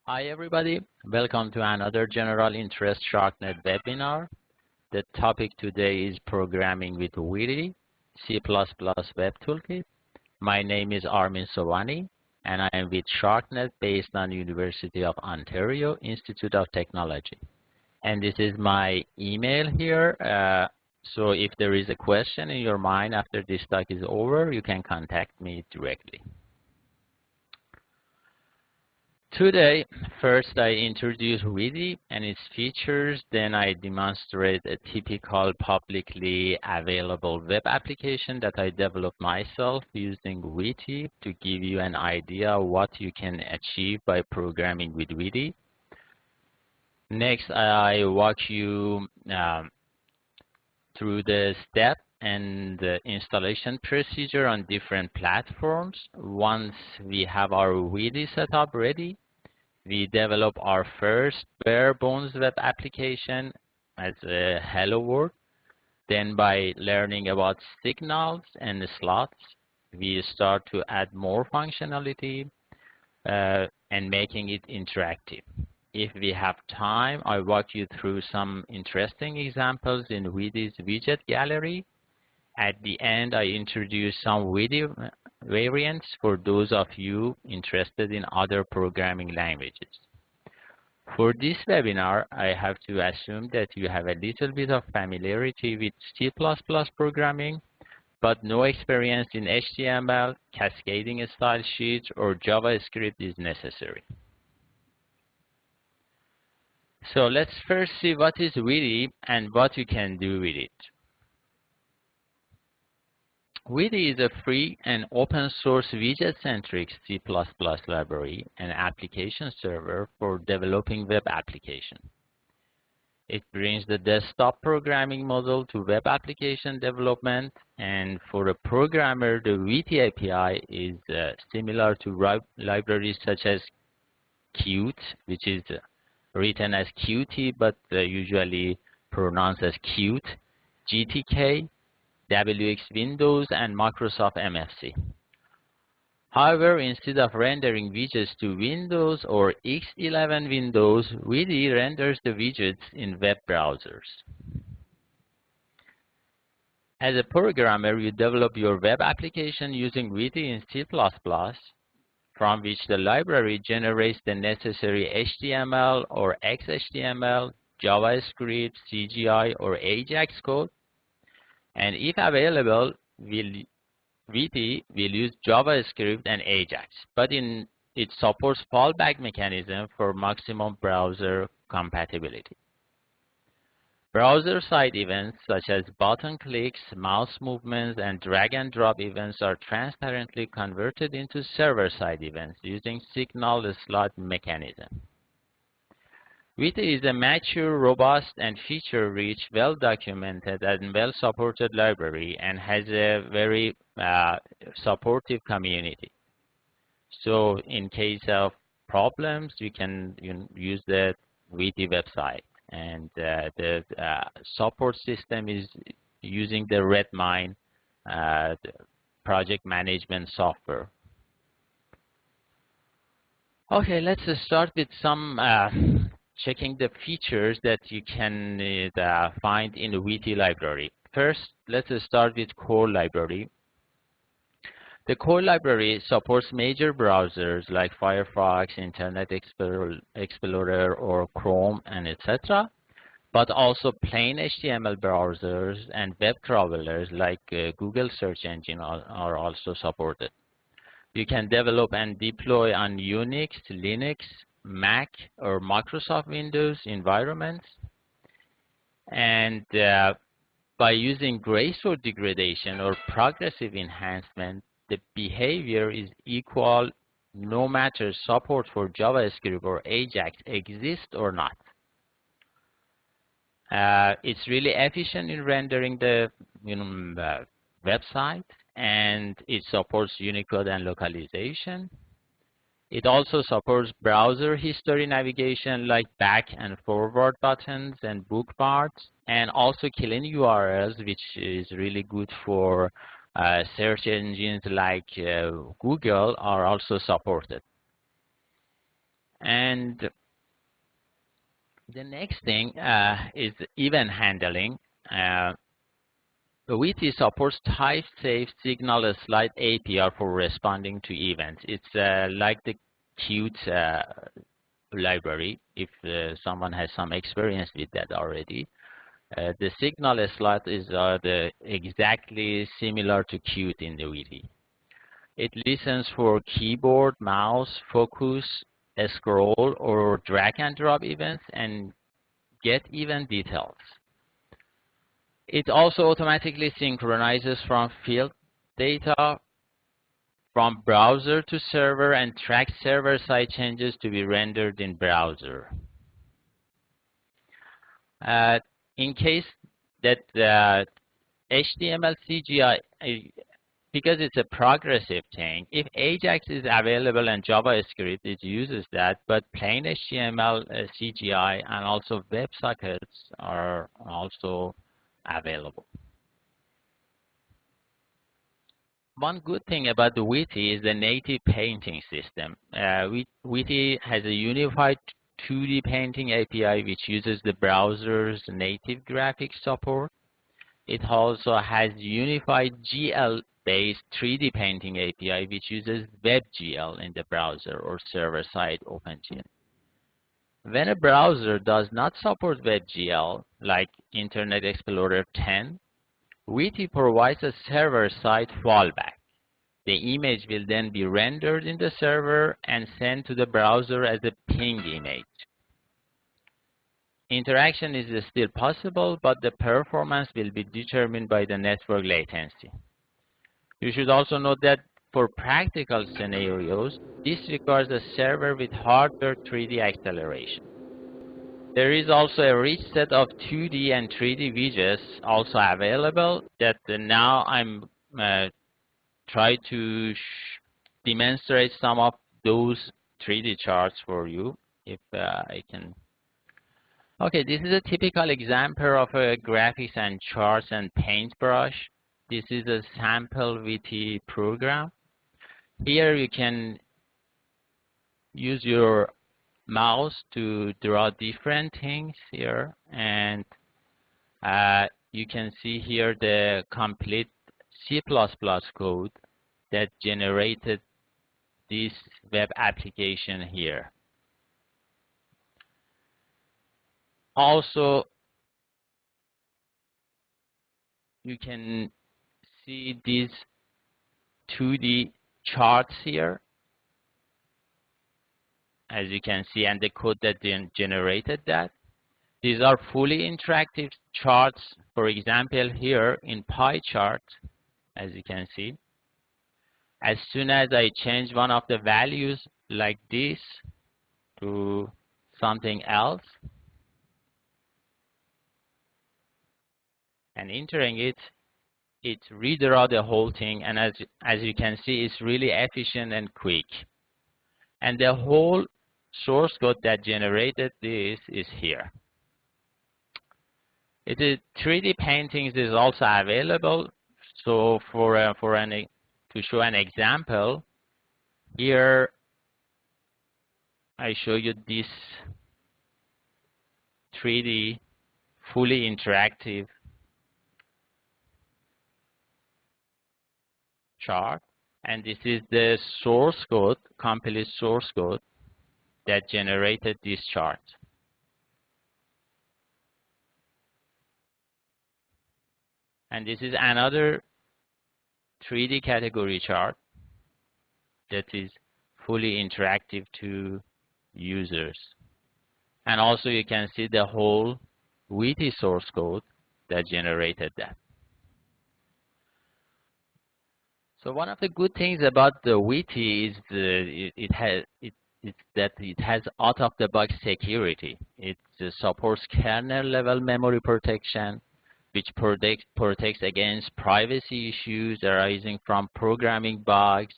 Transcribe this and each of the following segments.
Hi everybody, welcome to another General Interest SharkNet webinar. The topic today is Programming with Witty, C++ Web Toolkit. My name is Armin Sovani and I am with SharkNet based on University of Ontario Institute of Technology. And this is my email here, so if there is a question in your mind after this talk is over, you can contact me directly. Today, first I introduce Witty and its features, then I demonstrate a typical publicly available web application that I developed myself using Witty to give you an idea of what you can achieve by programming with Witty. Next, I walk you through the step and the installation procedure on different platforms. Once we have our Witty setup ready, we develop our first bare bones web application as a hello world. Then by learning about signals and slots, we start to add more functionality and making it interactive. If we have time, I walk you through some interesting examples in Witty's widget gallery. At the end, I introduce some Witty variants for those of you interested in other programming languages. For this webinar, I have to assume that you have a little bit of familiarity with C++ programming, but no experience in HTML, cascading style sheets, or JavaScript is necessary. So let's first see what is Witty and what you can do with it. Witty is a free and open source widget-centric C++ library and application server for developing web applications. It brings the desktop programming model to web application development, and for a programmer, the Witty API is similar to libraries such as Qt, which is written as Qt but usually pronounced as Qt, GTK, WX Windows, and Microsoft MFC. However, instead of rendering widgets to Windows or X11 Windows, Witty renders the widgets in web browsers. As a programmer, you develop your web application using Witty in C++, from which the library generates the necessary HTML or XHTML, JavaScript, CGI, or AJAX code. And if available, Witty will use JavaScript and AJAX, but it supports fallback mechanism for maximum browser compatibility. Browser side events such as button clicks, mouse movements, and drag and drop events are transparently converted into server-side events using signal slot mechanism. Witty is a mature, robust, and feature-rich, well-documented, and well-supported library and has a very supportive community. So in case of problems, you can use the Witty website. And the support system is using the Redmine project management software. Okay, let's start with some checking the features that you can find in the Witty library. First, let's start with core library. The core library supports major browsers like Firefox, Internet Explorer, or Chrome, and etc., but also plain HTML browsers and web crawlers like Google search engine are also supported. You can develop and deploy on Unix, Linux, Mac, or Microsoft Windows environments. And by using graceful degradation or progressive enhancement, the behavior is equal no matter support for JavaScript or AJAX exists or not. It's really efficient in rendering the website, and it supports Unicode and localization. It also supports browser history navigation like back and forward buttons and bookmarks, and also clean URLs, which is really good for search engines like Google are also supported. And the next thing is event handling. The WITI supports type-safe signal slide API for responding to events. It's like the Qt library, if someone has some experience with that already. The signal slot is exactly similar to Qt in the WITI. It listens for keyboard, mouse, focus, scroll, or drag and drop events and get event details. It also automatically synchronizes from field data from browser to server and tracks server-side changes to be rendered in browser. In case that HTML CGI, because it's a progressive thing, if AJAX is available and JavaScript, it uses that, but plain HTML, CGI, and also WebSockets are also available. One good thing about the WITI is the native painting system. WITI has a unified 2D painting API which uses the browser's native graphics support. It also has unified GL-based 3D painting API which uses WebGL in the browser or server-side OpenGL. When a browser does not support WebGL, like Internet Explorer 10, WITI provides a server-side fallback. The image will then be rendered in the server and sent to the browser as a ping image. Interaction is still possible, but the performance will be determined by the network latency. You should also note that for practical scenarios, this requires a server with hardware 3D acceleration. There is also a rich set of 2D and 3D widgets also available that now I'm try to demonstrate some of those 3D charts for you, if I can. Okay, this is a typical example of a graphics and charts and paintbrush. This is a sample WITI program. Here you can use your mouse to draw different things here, and you can see here the complete C++ code that generated this web application here. Also, you can see these 2D charts here, as you can see, and the code that generated that. These are fully interactive charts. For example, here in pie chart, as you can see, as soon as I change one of the values like this to something else and entering it, it redraws the whole thing, and as you can see, it's really efficient and quick. And the whole source code that generated this is here. It is 3D paintings is also available. So to show an example, here I show you this 3D fully interactive chart, and this is the source code, complete source code that generated this chart. And this is another 3D category chart that is fully interactive to users. And also you can see the whole WITI source code that generated that. So one of the good things about the WITI is that it has out-of-the-box security. It supports kernel-level memory protection, which protects against privacy issues arising from programming bugs,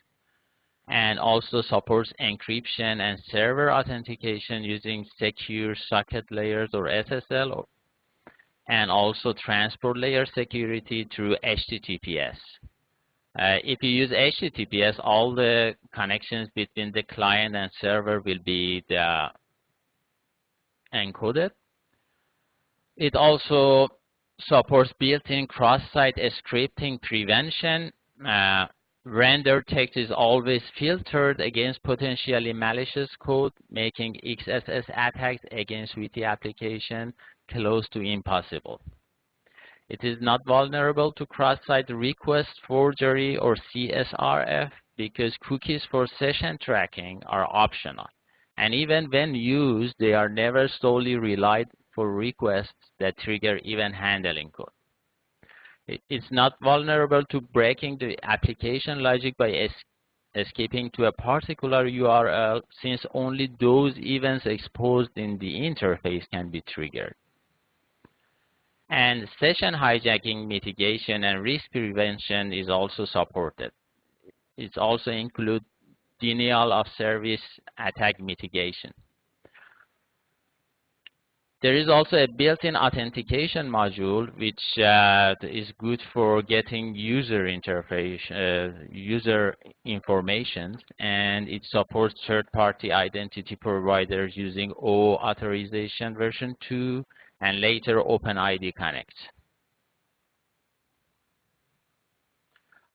and also supports encryption and server authentication using secure socket layers or SSL, and also transport layer security through HTTPS. If you use HTTPS, all the connections between the client and server will be encoded. It also supports built-in cross-site scripting prevention. Uh, Render text is always filtered against potentially malicious code, making XSS attacks against VT application close to impossible. It is not vulnerable to cross-site request forgery or CSRF because cookies for session tracking are optional. And even when used, they are never solely relied for requests that trigger event handling code. It's not vulnerable to breaking the application logic by escaping to a particular URL, since only those events exposed in the interface can be triggered. And session hijacking mitigation and risk prevention is also supported. It also includes denial of service attack mitigation. There is also a built-in authentication module, which is good for getting user interface, user information, and it supports third-party identity providers using O authorization version 2 and later OpenID Connect.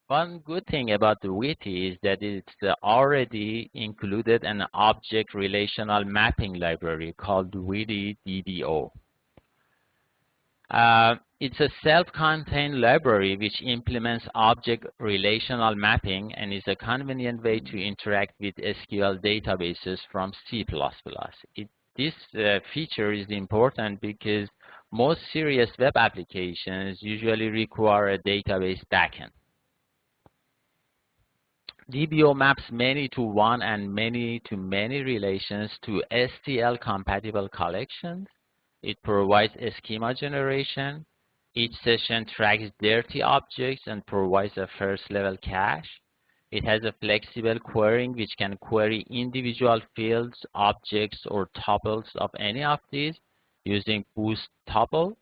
One good thing about the Witty is that it's already included an object relational mapping library called Witty DBO. It's a self-contained library which implements object relational mapping and is a convenient way to interact with SQL databases from C++. This feature is important because most serious web applications usually require a database backend. DBO maps many-to-one and many-to-many relations to STL-compatible collections. It provides a schema generation. Each session tracks dirty objects and provides a first-level cache. It has a flexible querying which can query individual fields, objects, or tuples of any of these using Boost Tuple.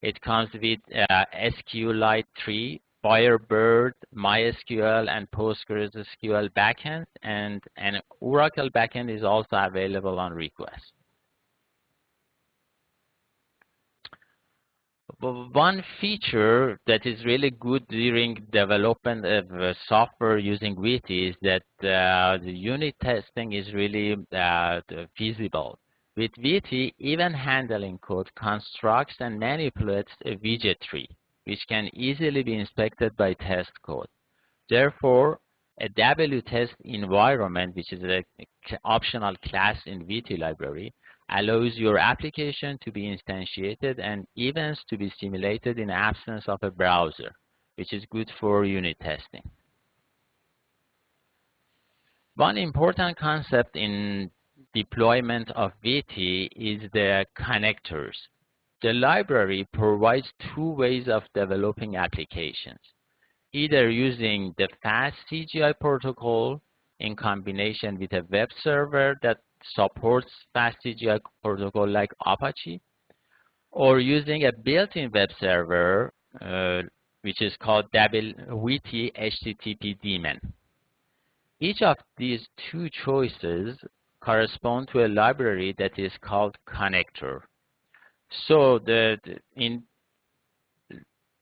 It comes with SQLite 3, Firebird, MySQL, and PostgreSQL backends, and an Oracle backend is also available on request. One feature that is really good during development of software using Witty is that the unit testing is really feasible. With Witty, event handling code constructs and manipulates a widget tree, which can easily be inspected by test code. Therefore, a WTest environment, which is an optional class in Witty library, allows your application to be instantiated and events to be simulated in absence of a browser, which is good for unit testing. One important concept in deployment of Witty is the connectors. The library provides two ways of developing applications, either using the fast CGI protocol in combination with a web server that supports fast CGI protocol like Apache, or using a built-in web server, which is called Witty HTTP daemon. Each of these two choices correspond to a library that is called connector. So in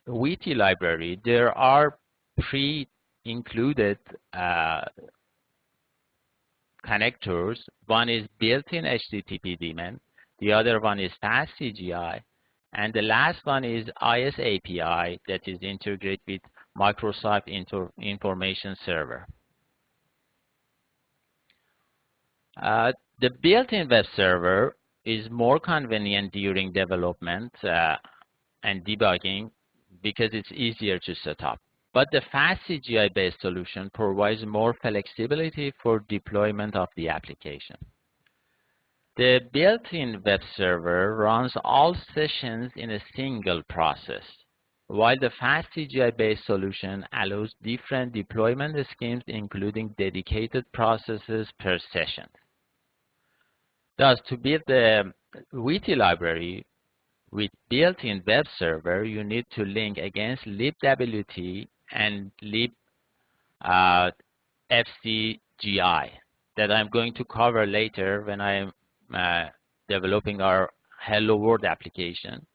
Witty library, there are pre-included connectors. One is built-in HTTP daemon, the other one is fast CGI, and the last one is IS API that is integrated with Microsoft Information Server. The built-in web server is more convenient during development and debugging because it's easier to set up. But the fast CGI-based solution provides more flexibility for deployment of the application. The built-in web server runs all sessions in a single process, while the fast CGI-based solution allows different deployment schemes, including dedicated processes per session. Thus, to build the Witty library with built-in web server, you need to link against libwt and uh, FCGI that I'm going to cover later when I'm developing our Hello World application.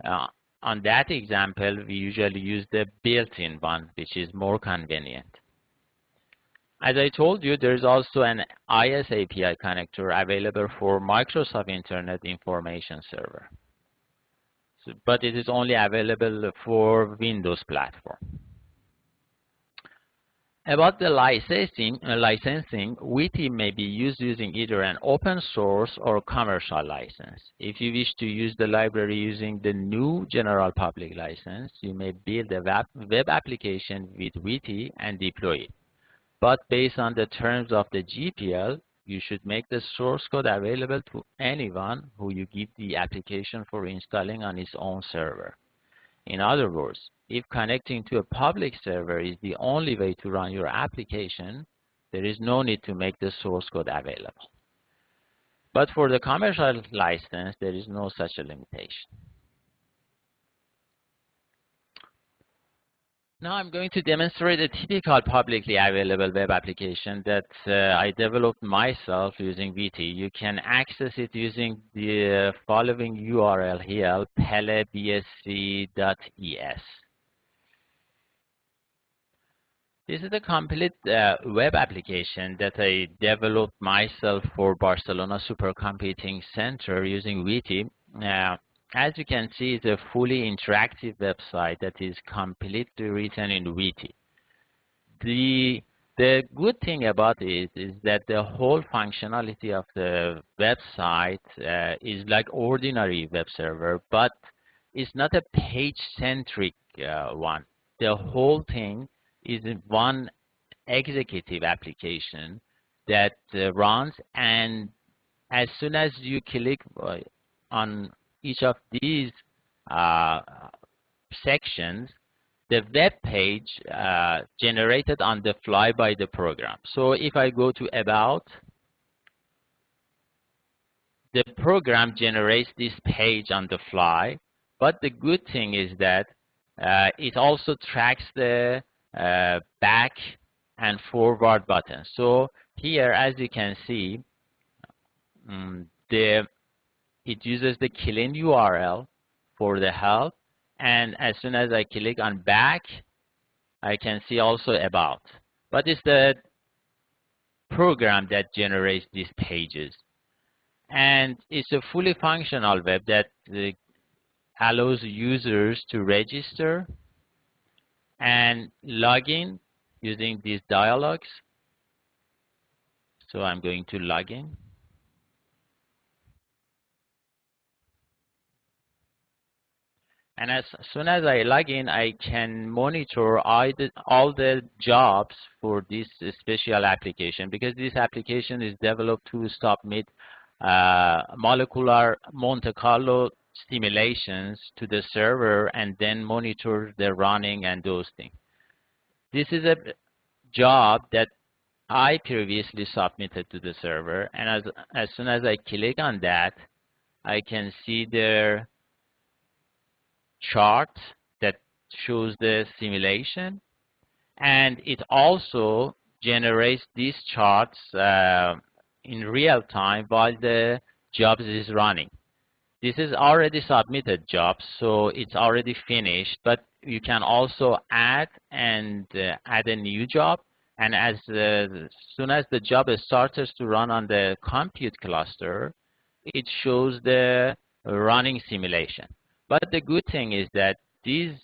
Uh, on that example, we usually use the built-in one, which is more convenient. As I told you, there's also an IS API connector available for Microsoft Internet Information Server, but it is only available for Windows platform. About the licensing, WITI may be used using either an open source or commercial license. If you wish to use the library using the new general public license, you may build a web application with WITI and deploy it. But based on the terms of the GPL, you should make the source code available to anyone who you give the application for installing on its own server. In other words, if connecting to a public server is the only way to run your application, there is no need to make the source code available. But for the commercial license, there is no such a limitation. Now I'm going to demonstrate a typical publicly available web application that I developed myself using VT. You can access it using the following URL here, pelebsc.es. This is a complete web application that I developed myself for Barcelona Supercomputing Center using VT. As you can see, it's a fully interactive website that is completely written in VT. The good thing about it is that the whole functionality of the website is like ordinary web server, but it's not a page-centric one. The whole thing is one executive application that runs, and as soon as you click on each of these sections, the web page generated on the fly by the program. So if I go to About, the program generates this page on the fly, but the good thing is that it also tracks the back and forward buttons. So here, as you can see, it uses the clean URL for the help, and as soon as I click on back, I can see also About. But it's the program that generates these pages. And it's a fully functional web that allows users to register and log in using these dialogues. So I'm going to log in. And as soon as I log in, I can monitor all the jobs for this special application, because this application is developed to submit molecular Monte Carlo simulations to the server and then monitor the running and those things. This is a job that I previously submitted to the server, and as soon as I click on that, I can see their chart that shows the simulation, and it also generates these charts in real time while the jobs is running. This is already submitted jobs, so it's already finished, but you can also add a new job, and as soon as the job starts to run on the compute cluster, it shows the running simulation. But the good thing is that these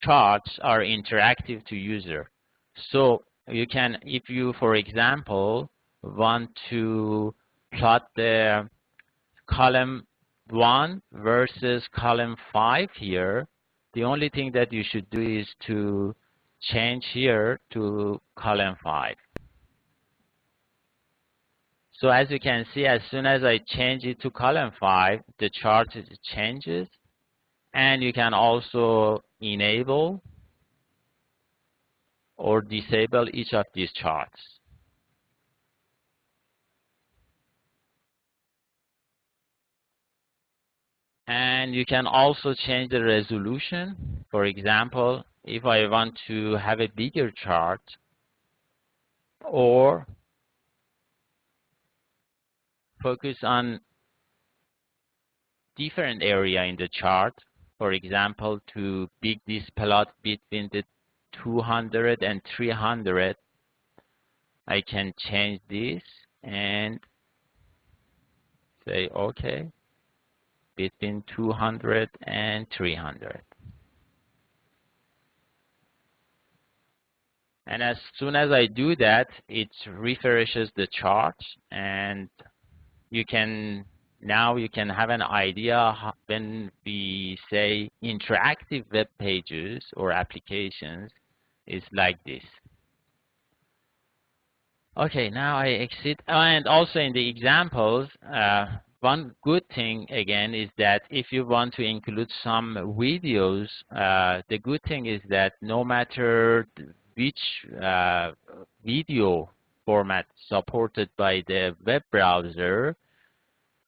charts are interactive to user. So you can, if you, for example, want to plot the column 1 versus column 5 here, the only thing that you should do is to change here to column 5. So as you can see, as soon as I change it to column 5, the chart changes. And you can also enable or disable each of these charts. And And you can also change the resolution. For example, if I want to have a bigger chart or focus on different area in the chart, for example, to pick this plot between the 200 and 300, I can change this and say, okay, between 200 and 300. And as soon as I do that, it refreshes the chart, and you can now you can have an idea when we say interactive web pages or applications is like this. Okay, now I exit. And also in the examples, one good thing again is that if you want to include some videos, the good thing is that no matter which video format supported by the web browser,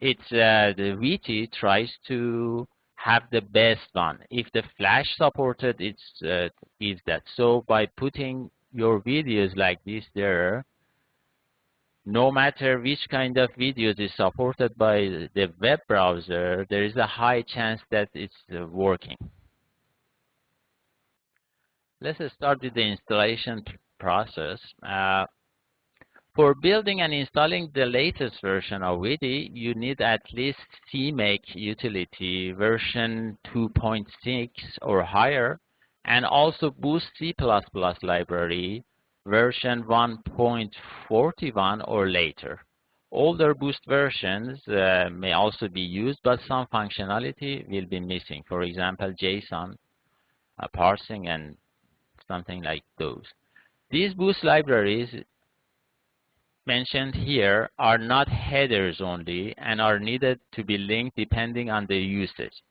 it's the VT tries to have the best one. If the Flash supported, it's gives that. So by putting your videos like this there, no matter which kind of videos is supported by the web browser, there is a high chance that it's working. Let's start with the installation process. For building and installing the latest version of Widi, you need at least CMake utility version 2.6 or higher, and also Boost C++ library version 1.41 or later. Older Boost versions may also be used, but some functionality will be missing. For example, JSON parsing and something like those. These Boost libraries mentioned here are not headers only and are needed to be linked depending on the usage.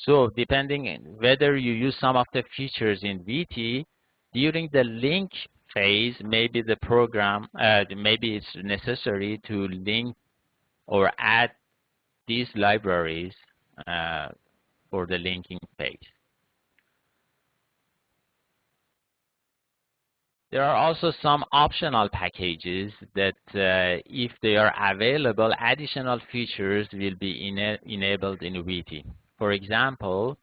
So depending on whether you use some of the features in VT, during the link phase, maybe the program, maybe it's necessary to link or add these libraries for the linking phase. There are also some optional packages that, if they are available, additional features will be enabled in VT. For example,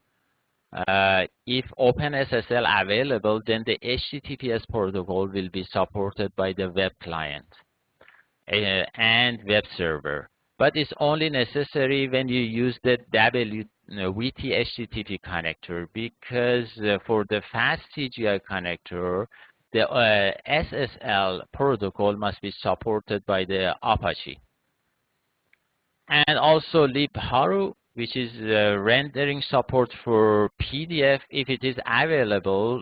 if OpenSSL available, then the HTTPS protocol will be supported by the web client and web server. But it's only necessary when you use the VT HTTP connector, because for the fast CGI connector, the SSL protocol must be supported by the Apache. And also libharu, which is rendering support for PDF. If it is available,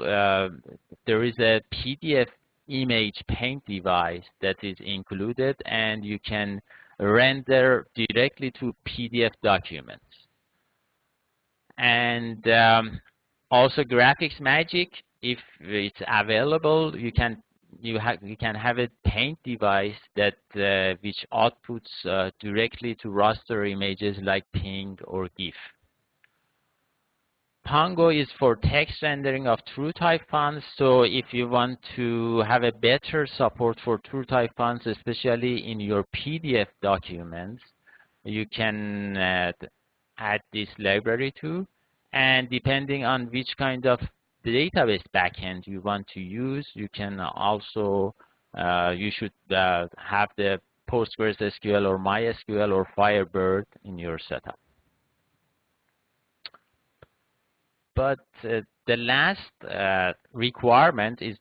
there is a PDF image paint device that is included, and you can render directly to PDF documents. And also Graphics Magic, if it's available, you can have a paint device that which outputs directly to raster images like PNG or GIF. Pango is for text rendering of true type fonts. So if you want to have a better support for true type fonts, especially in your PDF documents, you can add this library too. And depending on which kind of database backend you want to use, you can also you should have the PostgreSQL or MySQL or Firebird in your setup. But the last requirement is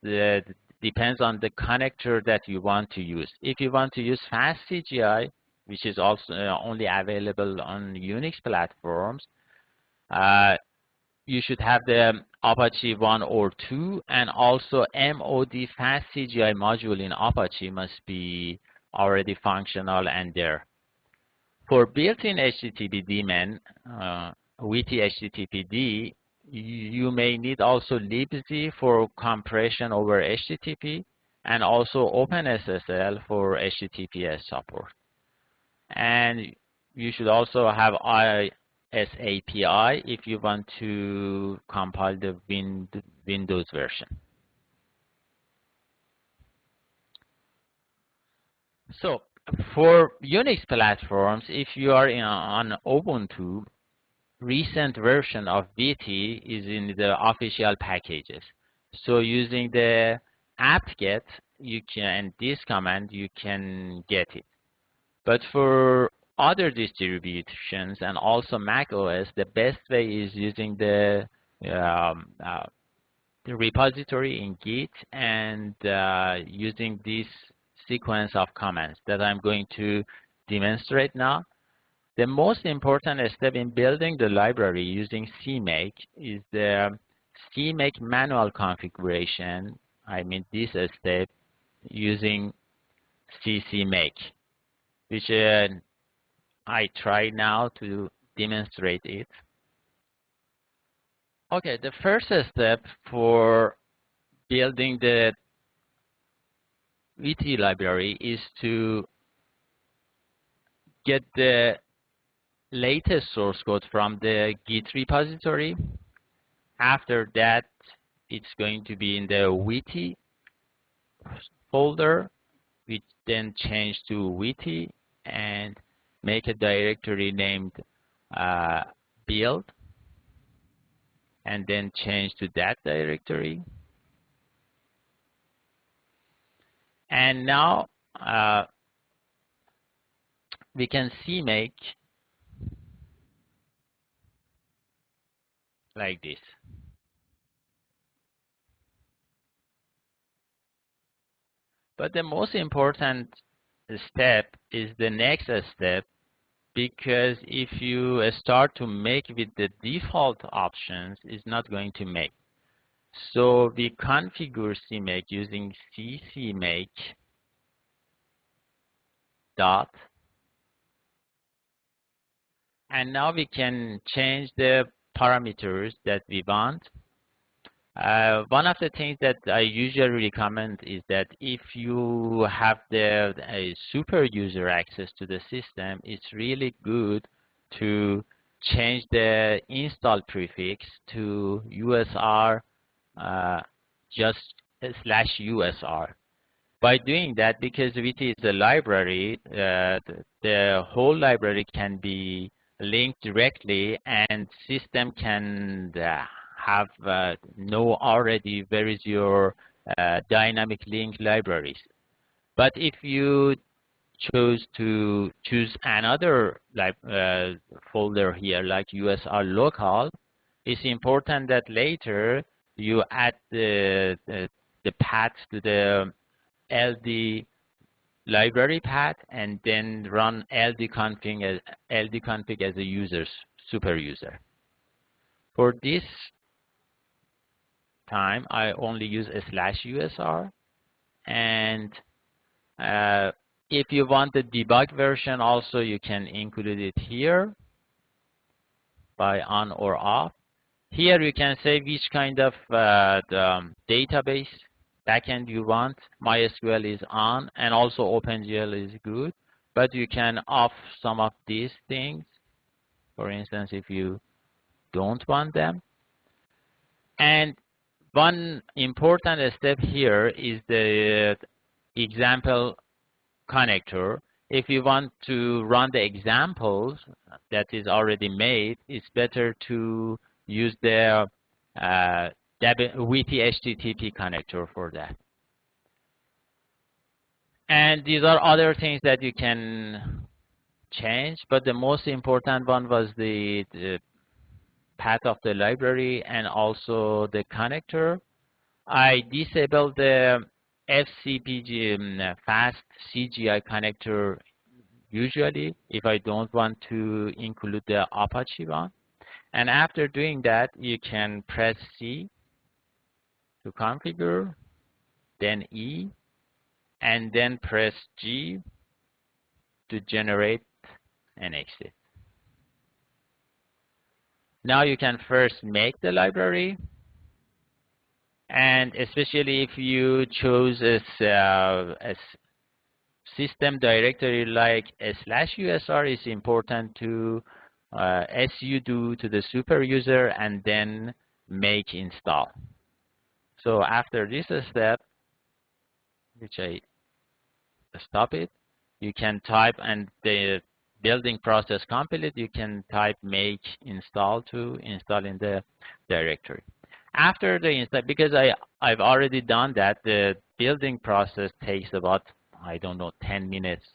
depends on the connector that you want to use. If you want to use fast CGI, which is also only available on Unix platforms, you should have the Apache 1 or 2, and also MOD fast CGI module in Apache must be already functional and there. For built-in HTTP daemon, with HTTPD, you may need also libc for compression over HTTP, and also OpenSSL for HTTPS support. And you should also have SAPI if you want to compile the Windows version. So for Unix platforms, if you are on Ubuntu, recent version of VT is in the official packages. So using the apt-get, you can, this command, you can get it. But for other distributions and also Mac OS, the best way is using the repository in Git and using this sequence of commands that I'm going to demonstrate now. The most important step in building the library using CMake is the CMake manual configuration. I mean this step using CCMake, which I try now to demonstrate it. Okay, the first step for building the VT library is to get the latest source code from the Git repository. After that, it's going to be in the VT folder, which then change to VT and make a directory named build, and then change to that directory. And now we can CMake like this. But the most important step is the next step, because if you start to make with the default options, it's not going to make. So we configure CMake using ccmake dot, and now we can change the parameters that we want. One of the things that I usually recommend is that if you have the super user access to the system, it's really good to change the install prefix to USR just /USR. By doing that, because VT is a library, the whole library can be linked directly, and system can have know already where is your dynamic link libraries. But if you choose to choose another folder here, like USR local, it's important that later you add the path to the LD library path and then run ldconfig as a user's super user. For this time, I only use a /USR, and if you want the debug version also, you can include it here by on or off. Here you can say which kind of database backend you want. MySQL is on, and also OpenGL is good, but you can off some of these things, for instance, if you don't want them. And one important step here is the example connector. If you want to run the examples that is already made, it's better to use the VT HTTP connector for that. And these are other things that you can change, but the most important one was the path of the library and also the connector. I disabled the FCPG fast CGI connector usually if I don't want to include the Apache one. And after doing that, you can press C to configure, then E, and then press G to generate an exit. Now you can first make the library, and especially if you choose a system directory like a /USR, it's important to sudo to the super user and then make install. So after this step, which I stop it, you can type, and the building process complete, you can type make install to install in the directory. After the install, because I've already done that, the building process takes about, I don't know, 10 minutes.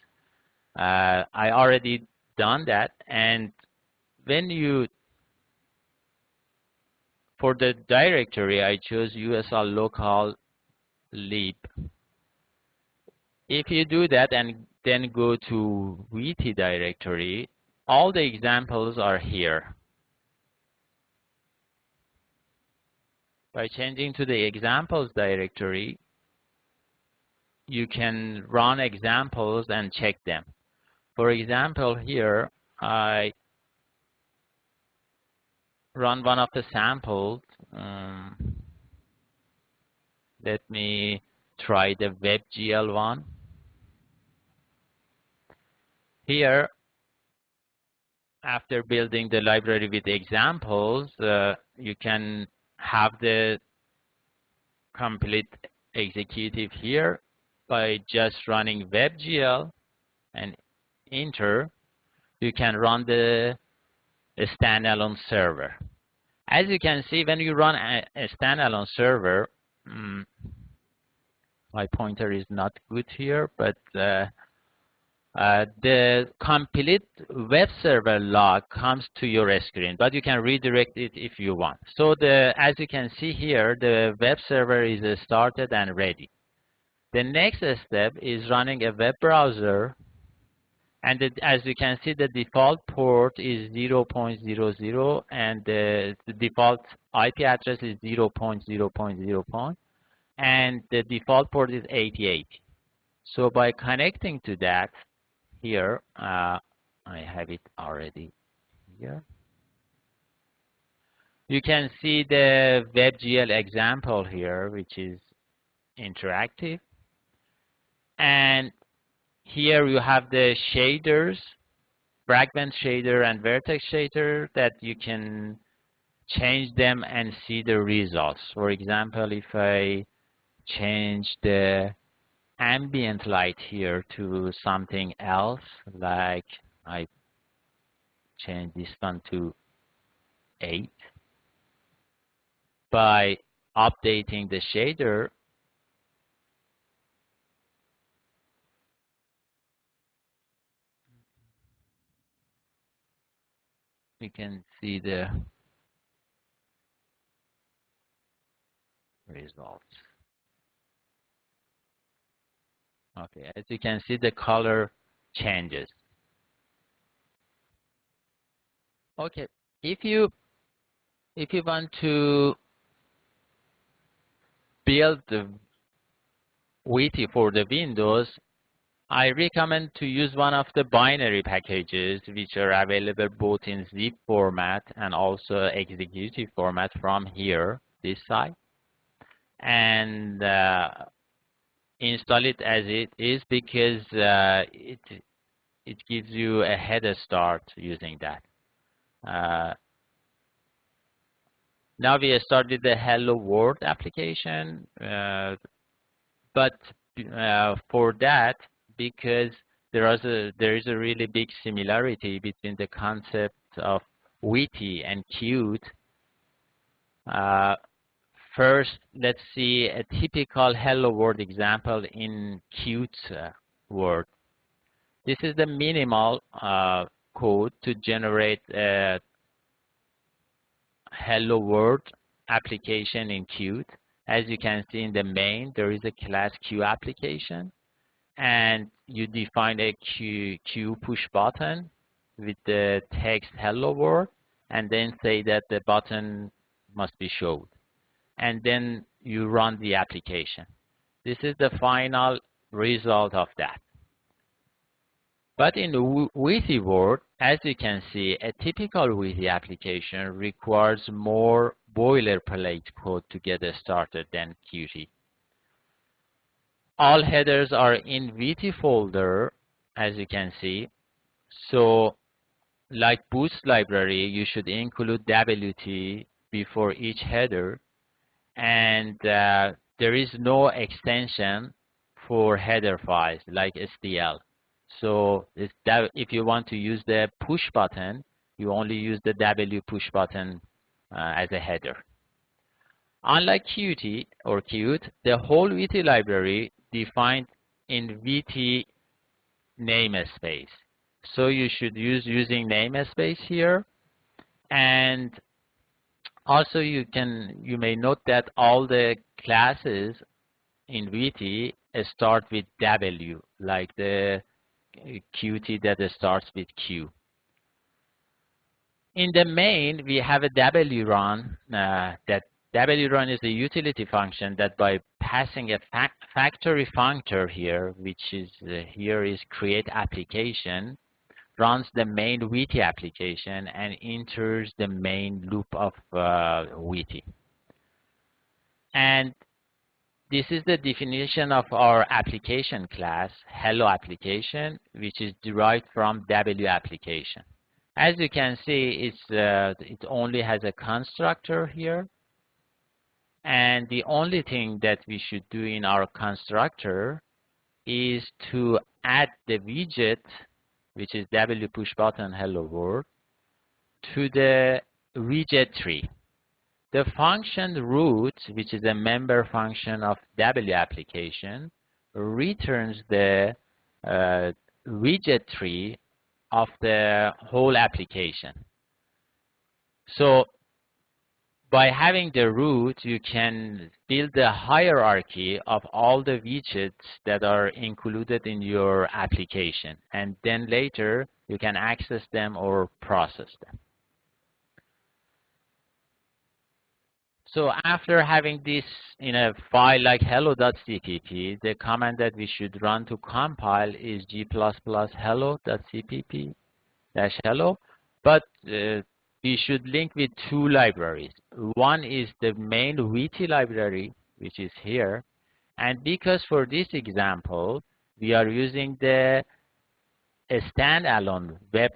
I already done that, and when you, for the directory, I chose USL local lib. If you do that and then go to VT directory, all the examples are here. By changing to the examples directory, you can run examples and check them. For example, here I run one of the samples. Let me try the WebGL one. Here, after building the library with examples, you can have the complete executive here by just running WebGL and enter. You can run the standalone server. As you can see, when you run a standalone server, my pointer is not good here, but the complete web server log comes to your screen, but you can redirect it if you want. So as you can see here, the web server is started and ready. The next step is running a web browser, and as you can see, the default port is 0.00, and the default IP address is 0.0.0, and the default port is 8080. So by connecting to that, here, I have it already here. You can see the WebGL example here, which is interactive. And here you have the shaders, fragment shader and vertex shader, that you can change them and see the results. For example, if I change the ambient light here to something else, like I change this one to 8. By updating the shader, you can see the results. Okay, as you can see, the color changes. Okay, if you want to build the Witty for the Windows, I recommend to use one of the binary packages which are available both in zip format and also executive format from here, this side, and install it as it is, because it gives you a head start using that. Now we started the Hello World application, but for that, because there is a really big similarity between the concept of witty and cute. First, let's see a typical Hello World example in cute word. This is the minimal code to generate a Hello World application in Qt. As you can see in the main, there is a class Q application, and you define a Q push button with the text Hello World, and then say that the button must be showed, and then you run the application. This is the final result of that. But in Witty world, as you can see, a typical Witty application requires more boilerplate code to get started than Qt. All headers are in Witty folder, as you can see. So like Boost library, you should include WT before each header, and there is no extension for header files like STL. So if you want to use the push button, you only use the W push button as a header. Unlike Qt or Qt, the whole VT library defined in VT namespace. So you should use using namespace here. And also you may note that all the classes in VT start with W, like the Qt that starts with Q. In the main, we have a wrun. That wrun is a utility function that by passing a factory functor here, which is here is create application, runs the main VT application and enters the main loop of VT. And this is the definition of our application class, hello application, which is derived from W application. As you can see, it only has a constructor here. And the only thing that we should do in our constructor is to add the widget, which is W push button hello world, to the widget tree. The function root, which is a member function of W application, returns the widget tree of the whole application. So by having the root, you can build the hierarchy of all the widgets that are included in your application. And then later, you can access them or process them. So after having this in a file like hello.cpp, the command that we should run to compile is g++ hello.cpp-hello. But we should link with two libraries. One is the main VT library, which is here. And because for this example, we are using the standalone web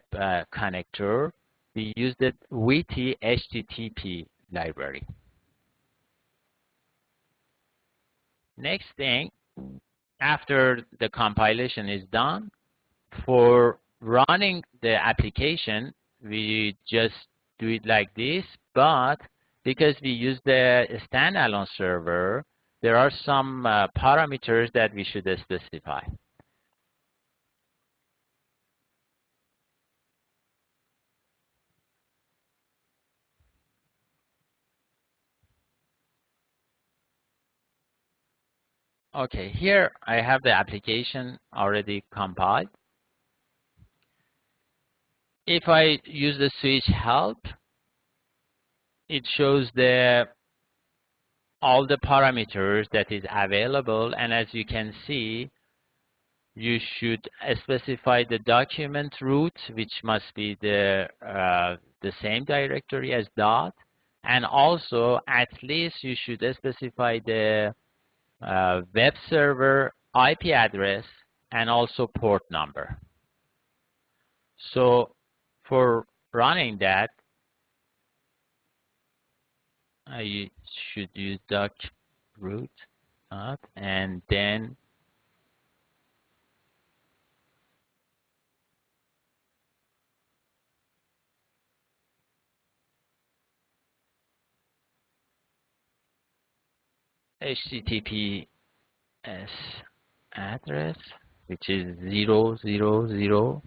connector, we use the VT HTTP library. Next thing, after the compilation is done, for running the application, we just do it like this, but because we use the standalone server, there are some parameters that we should specify. Okay, here I have the application already compiled. If I use the switch help, it shows all the parameters that is available, and as you can see, you should specify the document root, which must be the same directory as dot, and also at least you should specify the web server IP address and also port number. So for running that, I should use doc root and then HTTPS address, which is 0000,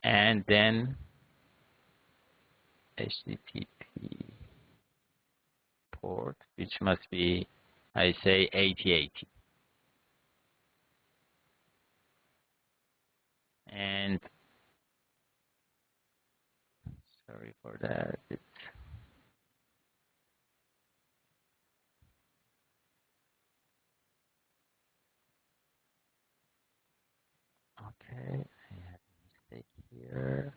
and then HTTP port, which must be, I say, 8080. And sorry for that. Okay, I have a mistake here.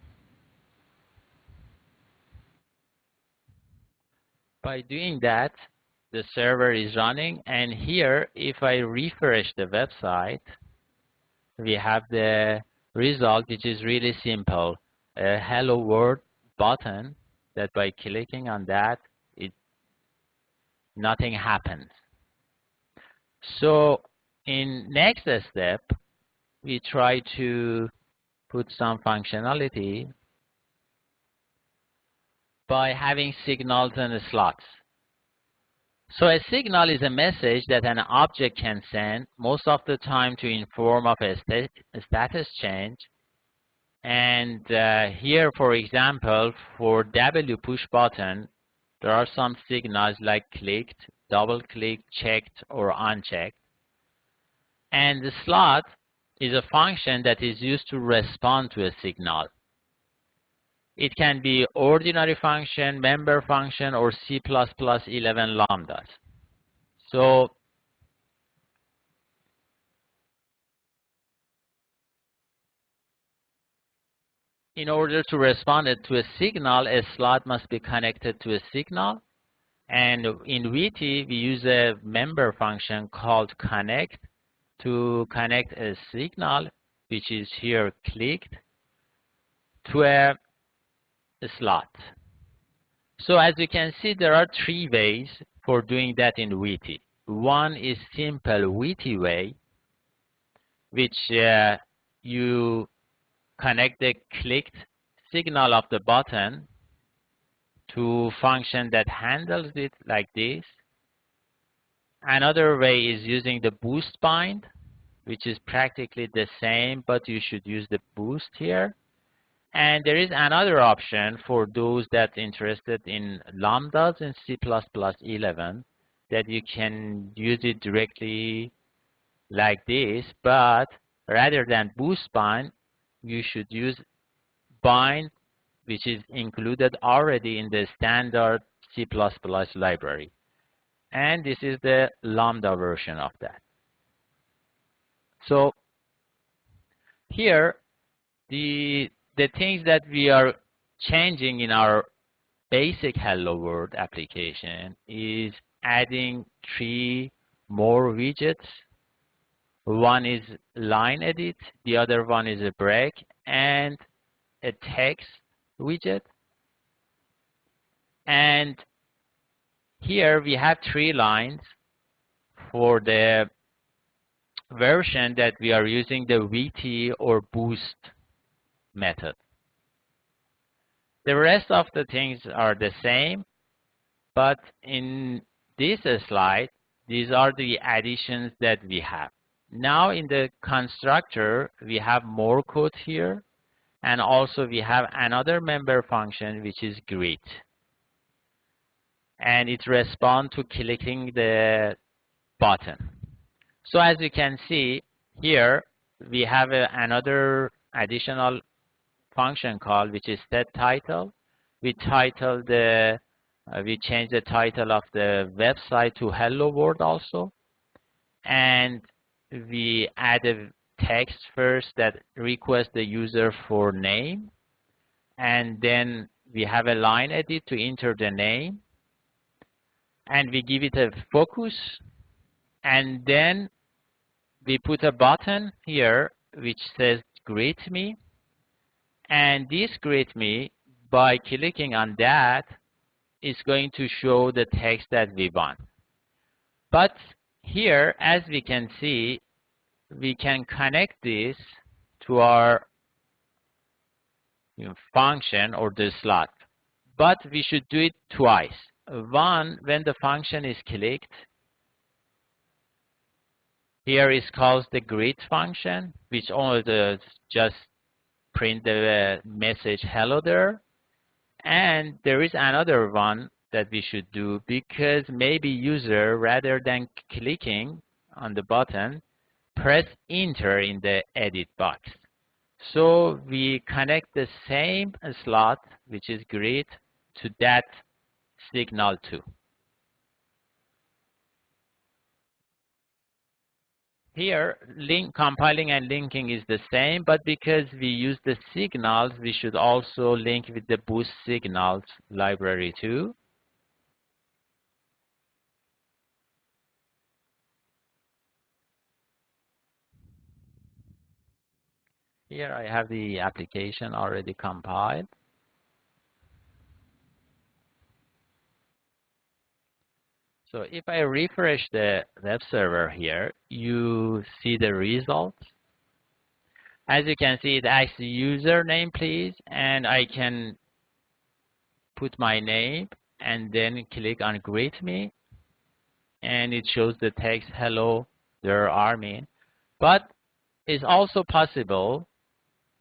By doing that, the server is running, and here, if I refresh the website, we have the result, which is really simple. a hello world button that by clicking on that, it nothing happens. So in next step, we try to put some functionality by having signals and slots. So a signal is a message that an object can send, most of the time to inform of a status change. And here, for example, for W push button, there are some signals like clicked, double clicked, checked, or unchecked. And the slot is a function that is used to respond to a signal. It can be ordinary function, member function, or C++11 lambdas. So in order to respond to a signal, a slot must be connected to a signal. And in VT, we use a member function called connect to connect a signal, which is here clicked, to a slot. So as you can see, there are three ways for doing that in VT. One is simple VT way, which you connect the clicked signal of the button to function that handles it like this. Another way is using the boost bind, which is practically the same, but you should use the boost here. And there is another option for those that interested in lambdas in C++11 that you can use it directly like this, but rather than boost bind, you should use bind, which is included already in the standard C++ library. And this is the lambda version of that. So here, the things that we are changing in our basic Hello World application is adding 3 more widgets. One is line edit, the other one is a break, and a text widget. And here we have 3 lines for the version that we are using the VT or boost method. The rest of the things are the same, but in this slide, these are the additions that we have. Now in the constructor, we have more code here, and also we have another member function which is greet. And it responds to clicking the button. So as you can see here, we have another additional function call which is set title. We title we change the title of the website to Hello World also, and we add a text first that requests the user for name, and then we have a line edit to enter the name, and we give it a focus, and then we put a button here which says greet me, and this greet me, by clicking on that, is going to show the text that we want. But here, as we can see, we can connect this to our function or the slot. But we should do it twice. One, when the function is clicked, here is called the greet function, which only just print the message hello there. And there is another one that we should do, because maybe user, rather than clicking on the button, press enter in the edit box. So we connect the same slot, which is greet, to that signal too. Here, compiling and linking is the same, but because we use the signals, we should also link with the boost signals library too. Here I have the application already compiled. So if I refresh the web server here, you see the results. As you can see, it asks the username, please, and I can put my name and then click on greet me, and it shows the text, hello, there Armin. But it's also possible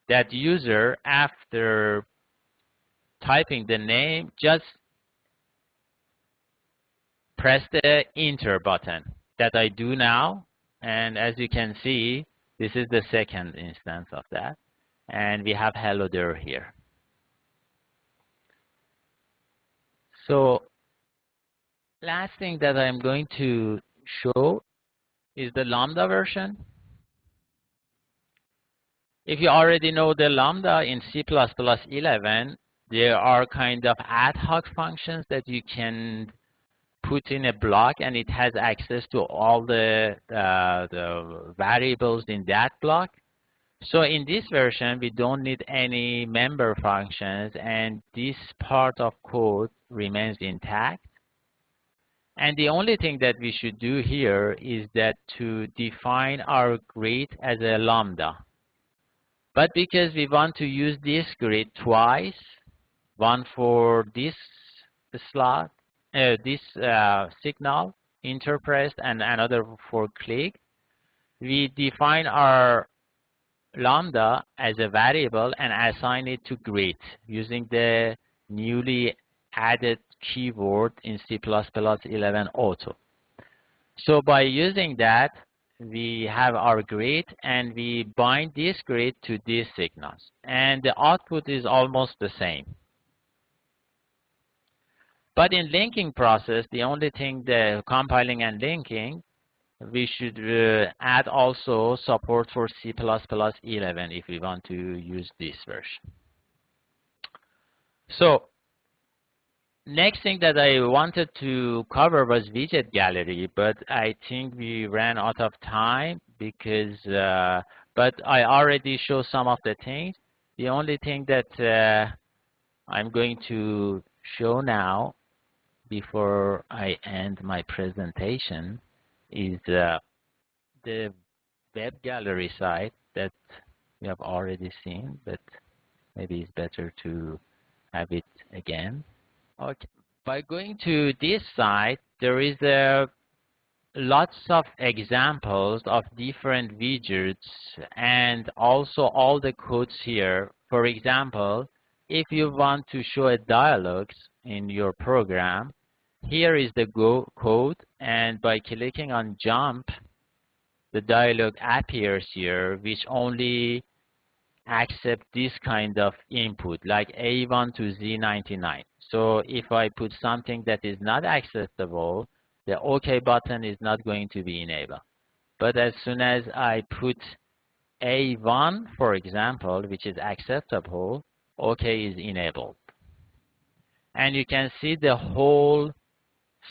that user, after typing the name, just press the enter button that I do now. And as you can see, this is the second instance of that. And we have hello there here. So last thing that I'm going to show is the Lambda version. If you already know the Lambda in C++11, there are kind of ad hoc functions that you can put in a block, and it has access to all the variables in that block. So in this version, we don't need any member functions, and this part of code remains intact. And the only thing that we should do here is that to define our greet as a Lambda. But because we want to use this greet twice, one for this slot, this signal interpressed, and another for click, we define our Lambda as a variable and assign it to greet using the newly added keyword in C++11 auto. So by using that, we have our greet, and we bind this greet to these signals, and the output is almost the same. But in linking process, the only thing, the compiling and linking, we should add also support for C++11 if we want to use this version. So next thing that I wanted to cover was widget gallery, but I think we ran out of time because, but I already showed some of the things. The only thing that I'm going to show now before I end my presentation is the web gallery site that we have already seen, but maybe it's better to have it again. Okay. By going to this site, there is lots of examples of different widgets and also all the codes here. For example, if you want to show a dialogues in your program, here is the code, and by clicking on jump, the dialog appears here, which only accept this kind of input, like A1 to Z99. So if I put something that is not acceptable, the OK button is not going to be enabled. But as soon as I put A1, for example, which is acceptable, OK is enabled. And you can see the whole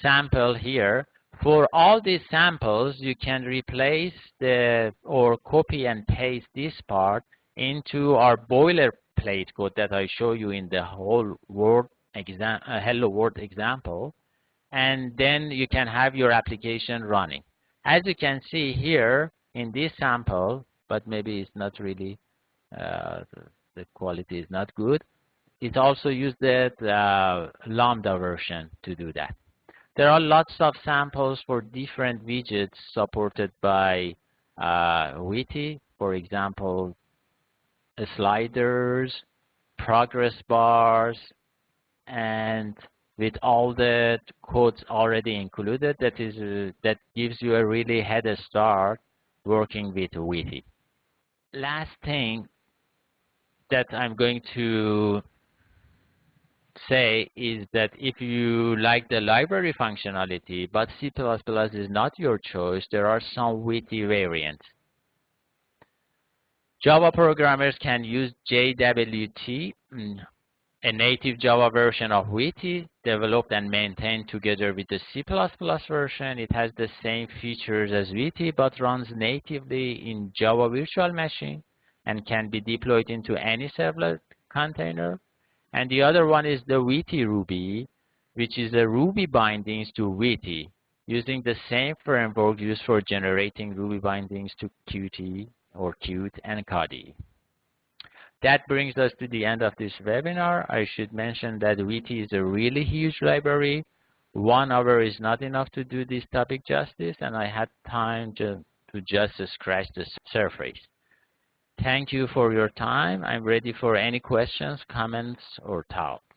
sample here. For all these samples, you can replace or copy and paste this part into our boilerplate code that I show you in the whole hello world example, and then you can have your application running. As you can see here in this sample, but maybe it's not really, the quality is not good, it also used the Lambda version to do that. There are lots of samples for different widgets supported by Witty. For example, sliders, progress bars, and with all the codes already included, that gives you a really head start working with Witty. Last thing that I'm going to say is that if you like the library functionality, but C++ is not your choice, there are some Witty variants. Java programmers can use JWT, a native Java version of Witty, developed and maintained together with the C++ version. It has the same features as Witty, but runs natively in Java Virtual Machine. and can be deployed into any servlet container. And the other one is the Witty Ruby, which is a Ruby bindings to Witty, using the same framework used for generating Ruby bindings to Qt or Qt and Kadi. That brings us to the end of this webinar. I should mention that Witty is a really huge library. 1 hour is not enough to do this topic justice, and I had time to just scratch the surface. Thank you for your time. I'm ready for any questions, comments, or thoughts.